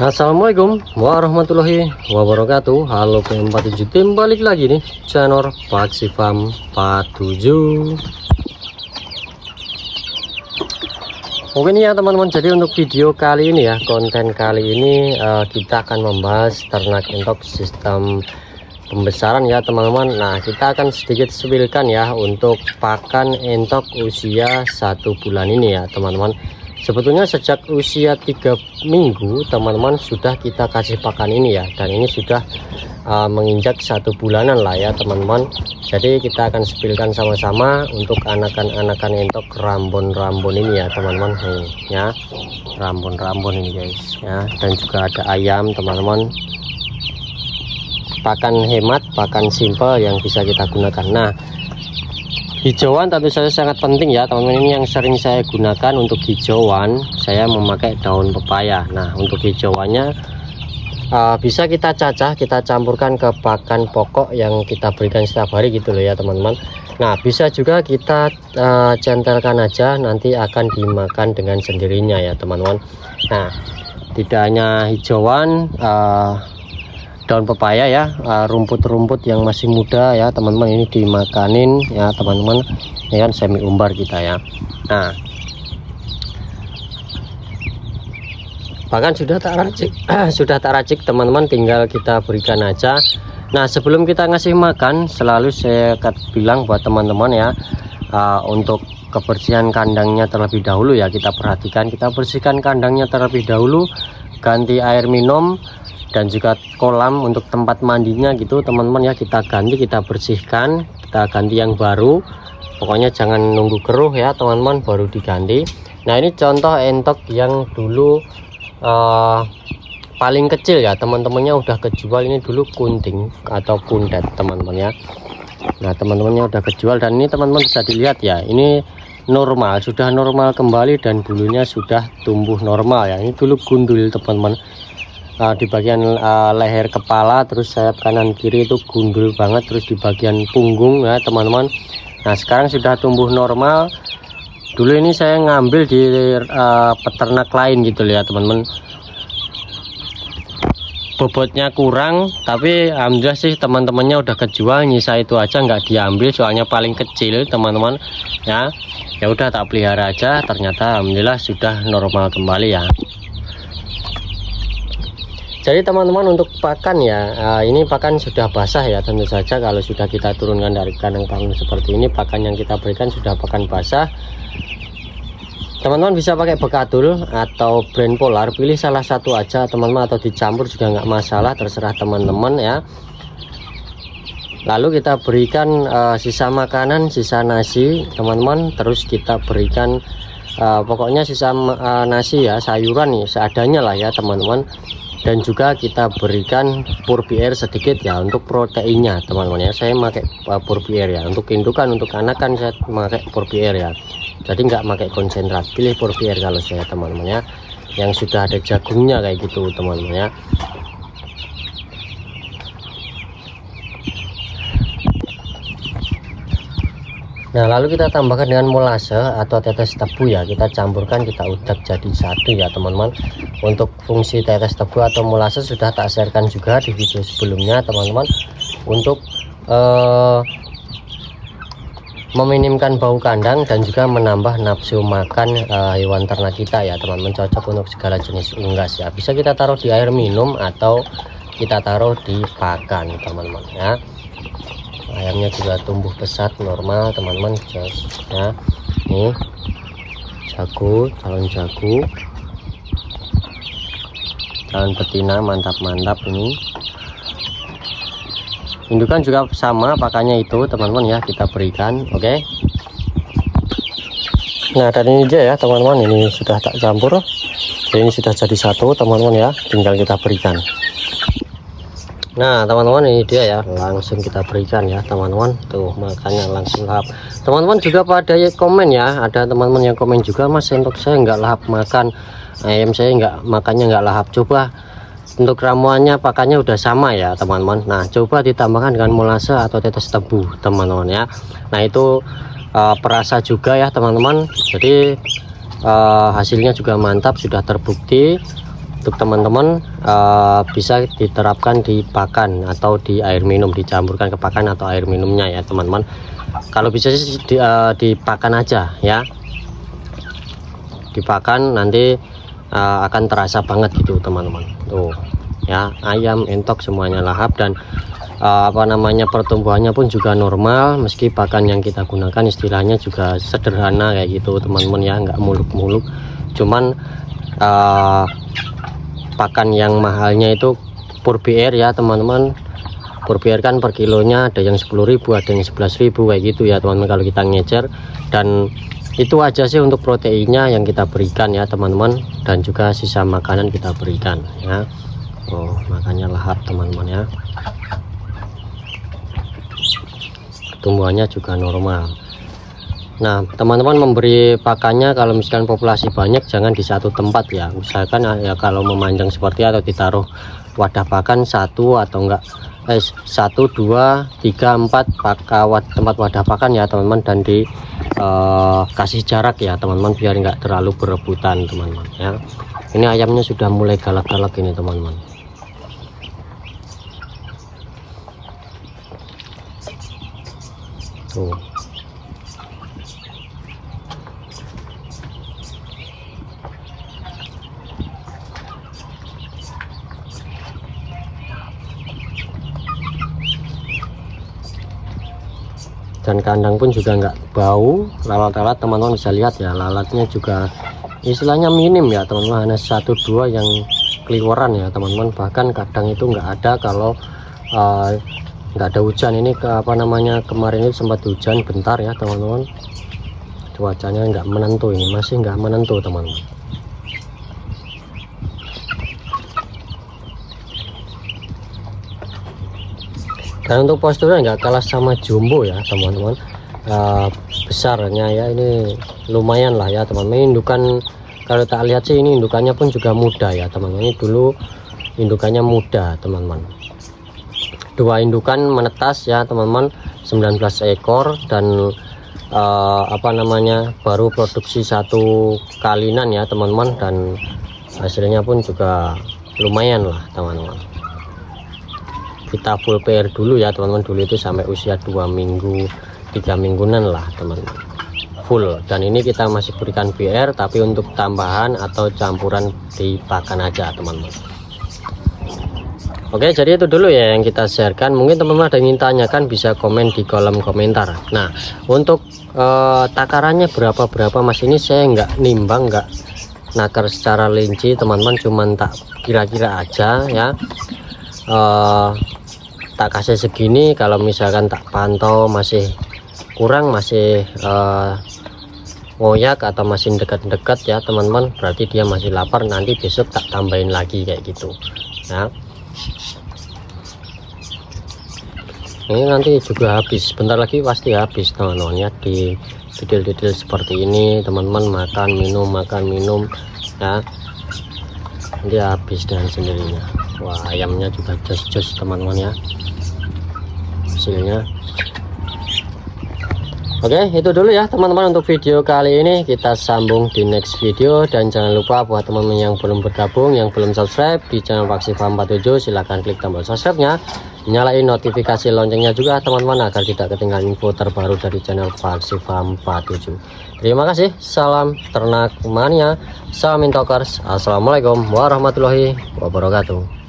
Assalamualaikum warahmatullahi wabarakatuh. Halo P47 tim, balik lagi nih channel Paksi Farm 47. Oke nih ya teman-teman, jadi untuk video kali ini ya, konten kali ini kita akan membahas ternak entok sistem pembesaran ya teman-teman. Nah, kita akan sedikit spilkan ya untuk pakan entok usia 1 bulan ini ya teman-teman. Sebetulnya sejak usia 3 minggu teman-teman sudah kita kasih pakan ini ya, dan ini sudah menginjak 1 bulanan lah ya teman-teman. Jadi kita akan spilkan sama-sama untuk anakan-anakan entok rambon-rambon ini ya teman-teman. Nih ya, rambon-rambon ini guys ya, dan juga ada ayam teman-teman. Pakan hemat, pakan simple yang bisa kita gunakan. Nah, hijauan tentu saja sangat penting ya teman-teman. Ini yang sering saya gunakan untuk hijauan, saya memakai daun pepaya. Nah, untuk hijauannya bisa kita cacah, kita campurkan ke pakan pokok yang kita berikan setiap hari gitu loh ya teman-teman. Nah, bisa juga kita centelkan aja, nanti akan dimakan dengan sendirinya ya teman-teman. Nah, tidak hanya hijauan, daun pepaya ya, rumput-rumput yang masih muda ya teman-teman, ini dimakanin ya teman-teman. Ini kan semi umbar kita ya. Nah, bahkan sudah tak racik sudah tak racik teman-teman, tinggal kita berikan aja. Nah, sebelum kita ngasih makan selalu saya bilang buat teman-teman ya, untuk kebersihan kandangnya terlebih dahulu ya, kita perhatikan, kita bersihkan kandangnya terlebih dahulu, ganti air minum dan juga kolam untuk tempat mandinya gitu teman-teman ya, kita ganti, kita bersihkan, kita ganti yang baru. Pokoknya jangan nunggu keruh ya teman-teman baru diganti. Nah, ini contoh entok yang dulu paling kecil ya teman-temannya, udah kejual. Ini dulu kunting atau kundet teman-teman ya. Nah, teman-temannya udah kejual, dan ini teman-teman bisa dilihat ya, ini normal, sudah normal kembali dan bulunya sudah tumbuh normal ya. Ini dulu gundul teman-teman, di bagian leher kepala, terus sayap kanan kiri itu gundul banget, terus di bagian punggung ya teman-teman. Nah, sekarang sudah tumbuh normal. Dulu ini saya ngambil di peternak lain gitu ya teman-teman, bobotnya kurang, tapi alhamdulillah sih teman-temannya udah kejual. Nyisa itu aja nggak diambil, soalnya paling kecil teman-teman ya. Ya udah tak pelihara aja, ternyata alhamdulillah sudah normal kembali ya. Jadi teman-teman, untuk pakan ya, ini pakan sudah basah ya tentu saja. Kalau sudah kita turunkan dari kandang panggung seperti ini, pakan yang kita berikan sudah pakan basah. Teman-teman bisa pakai bekadul atau brand polar, pilih salah satu aja teman-teman, atau dicampur juga nggak masalah, terserah teman-teman ya. Lalu kita berikan sisa makanan, sisa nasi teman-teman, terus kita berikan pokoknya sisa nasi ya, sayuran nih seadanya lah ya teman-teman. Dan juga kita berikan purbier sedikit ya untuk proteinnya teman-teman ya. Saya pakai purbier ya, untuk indukan, untuk anakan saya pakai purbier ya. Jadi nggak pakai konsentrat, pilih purbier kalau saya teman-teman ya, yang sudah ada jagungnya kayak gitu teman-teman ya. Nah, lalu kita tambahkan dengan molase atau tetes tebu ya, kita campurkan, kita udak jadi satu ya teman-teman. Untuk fungsi tetes tebu atau molase sudah tak sharekan juga di video sebelumnya teman-teman, untuk meminimkan bau kandang dan juga menambah nafsu makan hewan ternak kita ya teman-teman. Cocok untuk segala jenis unggas ya, bisa kita taruh di air minum atau kita taruh di pakan teman-teman ya. Ayamnya juga tumbuh pesat normal teman-teman ya. Nih jago, calon betina mantap-mantap ini. Indukan juga sama pakannya itu teman-teman ya, kita berikan. Oke. Nah, dan ini aja ya teman-teman, ini sudah tak campur, ini sudah jadi satu teman-teman ya, tinggal kita berikan. Nah teman-teman, ini dia ya, langsung kita berikan ya teman-teman. Tuh makanya langsung lahap. Teman-teman juga pada komen ya, ada teman-teman yang komen juga, Mas untuk saya nggak lahap makan ayam, saya makannya nggak lahap. Coba untuk ramuannya pakannya udah sama ya teman-teman. Nah, coba ditambahkan dengan molase atau tetes tebu teman-teman ya. Nah, itu perasa juga ya teman-teman. Jadi hasilnya juga mantap, sudah terbukti. untuk teman-teman bisa diterapkan di pakan atau di air minum, dicampurkan ke pakan atau air minumnya ya teman-teman. Kalau bisa sih di pakan aja ya, di pakan nanti akan terasa banget gitu teman-teman. Tuh ya, ayam entok semuanya lahap, dan pertumbuhannya pun juga normal, meski pakan yang kita gunakan istilahnya juga sederhana kayak gitu teman-teman ya, nggak muluk-muluk. Cuman pakan yang mahalnya itu Purbiair ya teman-teman. Purbiair kan per kilonya ada yang 10.000, ada yang 11.000 kayak gitu ya teman-teman kalau kita ngecer. Dan itu aja sih untuk proteinnya yang kita berikan ya teman-teman, dan juga sisa makanan kita berikan ya. Oh, makannya lahap teman-teman ya, pertumbuhannya juga normal. Nah teman-teman memberi pakannya kalau misalkan populasi banyak jangan di satu tempat ya, usahakan ya kalau memanjang seperti atau ditaruh wadah pakan satu atau enggak 1, 2, 3, 4 tempat wadah pakan ya teman-teman, dan di kasih jarak ya teman-teman biar enggak terlalu berebutan teman-teman ya. Ini ayamnya sudah mulai galak-galak ini teman-teman. Tuh. Dan kandang pun juga nggak bau, lalat-lalat teman-teman bisa lihat ya, lalatnya juga istilahnya minim ya teman-teman, hanya 1-2 yang keliweran ya teman-teman. Bahkan kadang itu nggak ada kalau nggak ada hujan. Ini kemarin itu sempat hujan bentar ya teman-teman, cuacanya nggak menentu, ini masih nggak menentu teman-teman. Dan untuk posturnya nggak kalah sama jumbo ya teman-teman, besarnya ya ini lumayan lah ya teman-teman. Indukan kalau tak lihat sih ini indukannya pun juga muda ya teman-teman. Ini dulu indukannya muda teman-teman, 2 indukan menetas ya teman-teman, 19 ekor, dan baru produksi 1 kalinan ya teman-teman, dan hasilnya pun juga lumayan lah teman-teman. Kita full PR dulu ya teman-teman, dulu itu sampai usia 2 minggu 3 mingguan lah teman-teman, full. Dan ini kita masih berikan PR tapi untuk tambahan atau campuran di pakan aja teman-teman. Oke, jadi itu dulu ya yang kita sharekan. Mungkin teman-teman ada yang ingin tanyakan bisa komen di kolom komentar. Nah untuk takarannya berapa mas, ini saya nggak nimbang, nggak nakar secara rinci teman-teman, cuman tak kira-kira aja ya. Tak kasih segini, kalau misalkan tak pantau masih kurang, masih ngoyak atau masih dekat-dekat ya teman-teman, berarti dia masih lapar, nanti besok tak tambahin lagi kayak gitu ya. Ini nanti juga habis, bentar lagi pasti habis teman-teman ya, di detail-detail seperti ini teman-teman, makan minum ya, dia habis dengan sendirinya. Wah ayamnya juga jos-jos teman-teman ya hasilnya. Oke, itu dulu ya teman-teman untuk video kali ini. Kita sambung di next video, dan jangan lupa buat teman-teman yang belum bergabung, yang belum subscribe di channel Paksi Farm 47, silahkan klik tombol subscribe-nya, nyalain notifikasi loncengnya juga teman-teman agar tidak ketinggalan info terbaru dari channel Paksi Farm 47. Terima kasih, salam ternak mania, salam intokers, assalamualaikum warahmatullahi wabarakatuh.